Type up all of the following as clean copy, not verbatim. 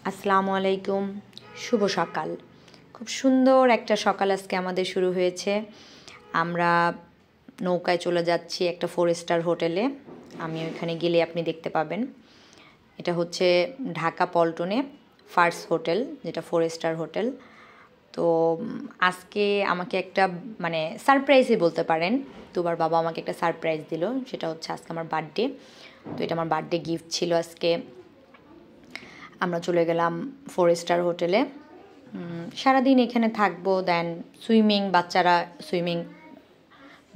আসসালামু আলাইকুম, শুভ সকাল। খুব সুন্দর একটা সকাল আজকে আমাদের শুরু হয়েছে। আমরা নৌকায় চলে যাচ্ছি একটা 4 স্টার হোটেলে। আমি ওইখানে গেলে আপনি দেখতে পাবেন। এটা হচ্ছে ঢাকা পল্টনে ফার্স্ট হোটেল, যেটা 4 স্টার হোটেল। তো আজকে আমাকে একটা সারপ্রাইজই বলতে পারেন। তোবার বাবা আমাকে একটা সারপ্রাইজ দিল, সেটা হচ্ছে আজকে আমার বার্থডে। তো এটা আমার বার্থডে গিফট ছিল আজকে। আমরা চলে গেলাম 4 স্টার হোটেলে। সারাদিন এখানে থাকবো, দেন বাচ্চারা সুইমিং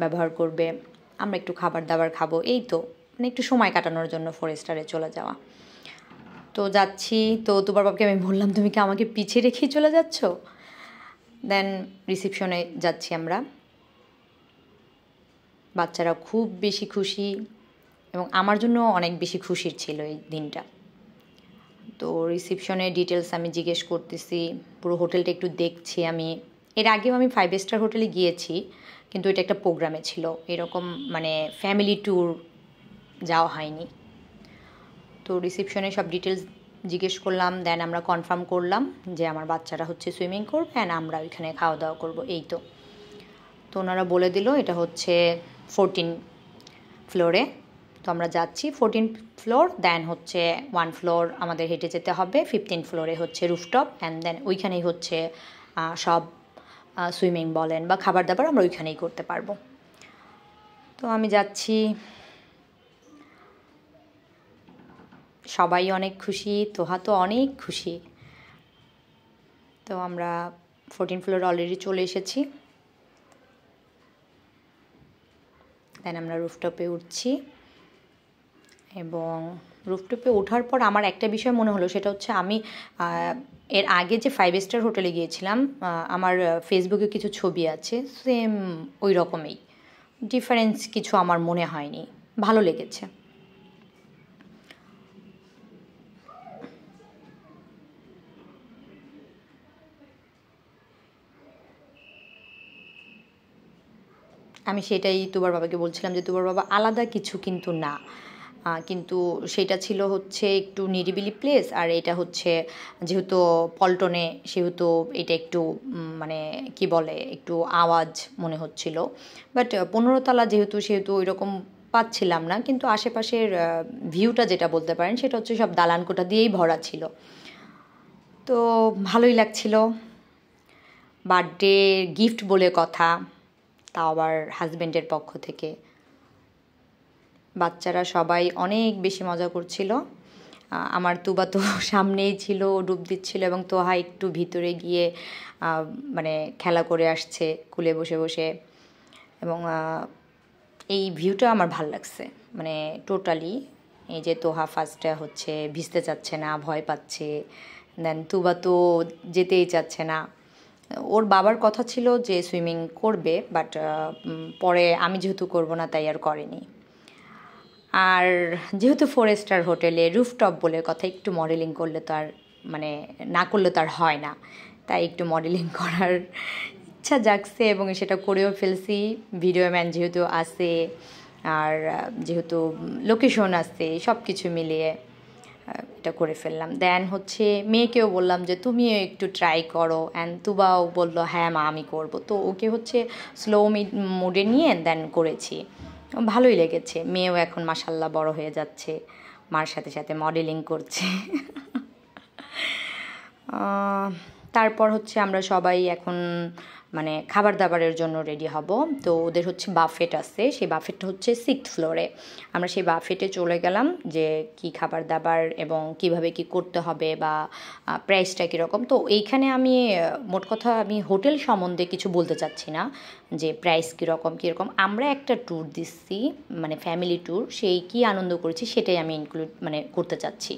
ব্যবহার করবে, আমরা একটু খাবার দাবার খাবো, এই তো একটু সময় কাটানোর জন্য 4 স্টারে চলে যাওয়া। তো যাচ্ছি, তো তোমার বাবাকে আমি বললাম তুমি কি আমাকে পিছিয়ে রেখেই চলে যাচ্ছ? দেন রিসেপশনে যাচ্ছি আমরা। বাচ্চারা খুব বেশি খুশি এবং আমার জন্য অনেক বেশি খুশির ছিল এই দিনটা। তো রিসেপশনের ডিটেলস আমি জিজ্ঞেস করতেছি, পুরো হোটেলটা একটু দেখছি। আমি এর আগেও আমি 5 স্টার হোটেলে গিয়েছি, কিন্তু এটা একটা প্রোগ্রামে ছিল, এরকম ফ্যামিলি ট্যুর যাওয়া হয়নি। তো রিসেপশনে সব ডিটেলস জিজ্ঞেস করলাম, দেন আমরা কনফার্ম করলাম যে আমার বাচ্চারা হচ্ছে সুইমিং করবে অ্যান্ড আমরা ওইখানে খাওয়া দাওয়া করবো, এই তো। তো ওনারা বলে দিল এটা হচ্ছে 14 ফ্লোরে। তো আমরা যাচ্ছি 14 ফ্লোর, দেন হচ্ছে 1 ফ্লোর আমাদের হেঁটে যেতে হবে। 15 ফ্লোরে হচ্ছে রুফটপ, অ্যান্ড দেন ওইখানেই হচ্ছে সব সুইমিং বলেন বা খাবার দাবার আমরা ওইখানেই করতে পারবো। তো আমি যাচ্ছি, সবাই অনেক খুশি, তোহা তো অনেক খুশি। তো আমরা 14 ফ্লোর অলরেডি চলে এসেছি। দেন আমরা রুফটপে উঠছি, এবং রুফটপে ওঠার পর আমার একটা বিষয় মনে হলো, সেটা হচ্ছে আমি এর আগে যে 5 স্টার হোটেলে গিয়েছিলাম, আমার ফেসবুকে কিছু ছবি আছে, সেম ওই রকমই, ডিফারেন্স কিছু আমার মনে হয়নি, ভালো লেগেছে। আমি সেটাই তুবার বাবাকে বলছিলাম যে তুবার বাবা আলাদা কিছু কিন্তু না, কিন্তু সেটা ছিল হচ্ছে একটু নিরিবিলি প্লেস, আর এটা হচ্ছে যেহেতু পল্টনে, সেহেতু এটা একটু কি বলে, একটু আওয়াজ মনে হচ্ছিল। বাট 15 তলা যেহেতু, সেহেতু ওই রকম পাচ্ছিলাম না, কিন্তু আশেপাশের ভিউটা যেটা বলতে পারেন সেটা হচ্ছে সব দালান কোঠা দিয়েই ভরা ছিল। তো ভালোই লাগছিল। বার্থডে গিফট বলে কথা, তাও আবার হাজব্যান্ডের পক্ষ থেকে। বাচ্চারা সবাই অনেক বেশি মজা করছিল। আমার তুবা তো সামনেই ছিল, ডুব দিচ্ছিল, এবং তোহা একটু ভিতরে গিয়ে খেলা করে আসছে কুলে বসে বসে। এবং এই ভিউটা আমার ভাল লাগছে, টোটালি। এই যে তোহা ফার্স্টে হচ্ছে ভিজতে চাচ্ছে না, ভয় পাচ্ছে, দেন তুবা তো যেতেই চাচ্ছে না। ওর বাবার কথা ছিল যে সুইমিং করবে, বাট পরে আমি যেহেতু করবো না তাই আর করেনি। আর যেহেতু 4 স্টার হোটেলে রুফটপ বলে কথা, একটু মডেলিং করলে তো আর না করলে তো আর হয় না, তাই একটু মডেলিং করার ইচ্ছা জাগছে এবং সেটা করেও ফেলছি। ভিডিও ম্যান যেহেতু আছে, আর যেহেতু লোকেশন আছে, সব কিছু মিলিয়ে এটা করে ফেললাম। দেন হচ্ছে মেয়েকেও বললাম যে তুমিও একটু ট্রাই করো, অ্যান্ড তুবাও বললো হ্যাঁ মা আমি করবো। তো ওকে হচ্ছে স্লো মোডে নিয়ে দেন করেছি, ভালোই লেগেছে। মেয়েও এখন মাশাল্লাহ বড় হয়ে যাচ্ছে, মার সাথে সাথে মডেলিং করছে। তারপর হচ্ছে আমরা সবাই এখন খাবার দাবারের জন্য রেডি হব। তো ওদের হচ্ছে বাফেট আছে, সেই বাফেটটা হচ্ছে 6th ফ্লোরে। আমরা সেই বাফেটে চলে গেলাম, যে কি খাবার দাবার এবং কিভাবে কি করতে হবে বা প্রাইসটা কীরকম। তো এইখানে আমি মোট কথা আমি হোটেল সম্বন্ধে কিছু বলতে চাচ্ছি না, যে প্রাইস কীরকম কীরকম। আমরা একটা ট্যুর দিচ্ছি, ফ্যামিলি ট্যুর, সেই কি আনন্দ করেছি সেটাই আমি ইনক্লুড করতে চাচ্ছি।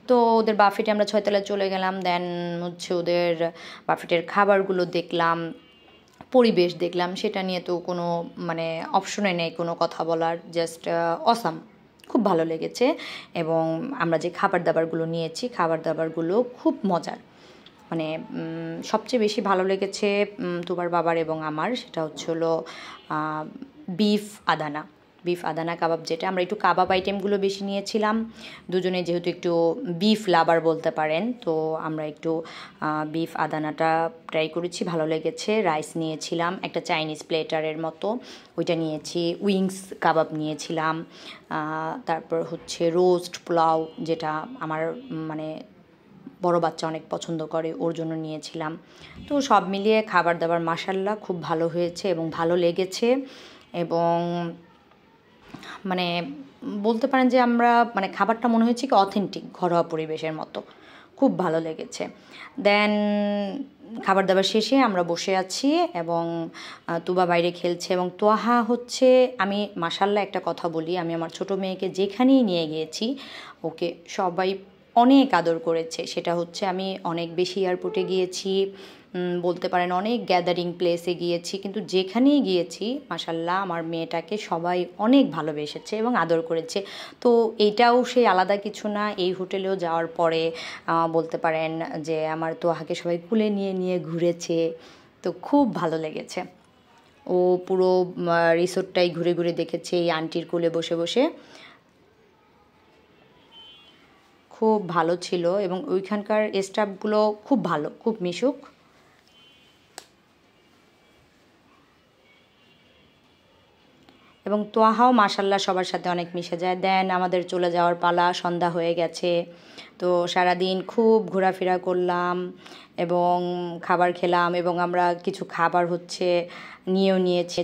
তো ওদের বাফেটে আমরা 6 তলায় চলে গেলাম। দেন হচ্ছে ওদের বাফেটের খাবারগুলো দেখলাম, পরিবেশ দেখলাম, সেটা নিয়ে তো কোনো অপশনে নেই কোনো কথা বলার, জাস্ট অসাম, খুব ভালো লেগেছে। এবং আমরা যে খাবার দাবারগুলো নিয়েছি, খাবার দাবারগুলো খুব মজার। সবচেয়ে বেশি ভালো লেগেছে তোমার বাবার এবং আমার, সেটা হচ্ছে হলো বিফ আদানা, বিফ আদানা কাবাব, যেটা আমরা একটু কাবাব আইটেমগুলো বেশি নিয়েছিলাম দুজনে, যেহেতু একটু বিফ লাভার বলতে পারেন, তো আমরা একটু বিফ আদানাটা ট্রাই করেছি, ভালো লেগেছে। রাইস নিয়েছিলাম একটা চাইনিজ প্লেটারের মতো, ওইটা নিয়েছি। উইংস কাবাব নিয়েছিলাম, তারপর হচ্ছে রোস্ট পোলাও, যেটা আমার মানে বড় বাচ্চা অনেক পছন্দ করে, ওর জন্য নিয়েছিলাম। তো সব মিলিয়ে খাবার দাবার মাশাআল্লাহ খুব ভালো হয়েছে এবং ভালো লেগেছে। এবং মানে বলতে পারেন যে আমরা মানে খাবারটা মনে হয়েছে কি অথেন্টিক ঘরোয়া পরিবেশের মতো, খুব ভালো লেগেছে। দেন খাবার দাবার শেষে আমরা বসে আছি এবং তুবা বাইরে খেলছে এবং তোহা হচ্ছে, আমি মাশাআল্লাহ একটা কথা বলি, আমি আমার ছোট মেয়েকে যেখানেই নিয়ে গিয়েছি ওকে সবাই অনেক আদর করেছে। সেটা হচ্ছে আমি অনেক বেশি এয়ারপোর্টে গিয়েছি, বলতে পারেন অনেক গ্যাদারিং প্লেসে গিয়েছি, কিন্তু যেখানেই গিয়েছি মাশাআল্লাহ আমার মেয়েটাকে সবাই অনেক ভালোবেসেছে এবং আদর করেছে। তো এইটাও সেই আলাদা কিছু না, এই হোটেলেও যাওয়ার পরে বলতে পারেন যে আমার তোহাকে সবাই কুলে নিয়ে নিয়ে ঘুরেছে, তো খুব ভালো লেগেছে। ও পুরো রিসোর্টটাই ঘুরে ঘুরে দেখেছে এই আন্টির কোলে বসে বসে, খুব ভালো ছিল। এবং ওইখানকার স্টাফগুলো খুব ভালো, খুব মিশুক। এবং তোয়াহাও মাশাল্লাহ সবার সাথে অনেক মিশে যায়। দেন আমাদের চলে যাওয়ার পালা, সন্ধ্যা হয়ে গেছে। তো সারাদিন খুব ঘোরাফেরা করলাম এবং খাবার খেলাম এবং আমরা কিছু খাবার হচ্ছে নিয়েও নিয়েছি।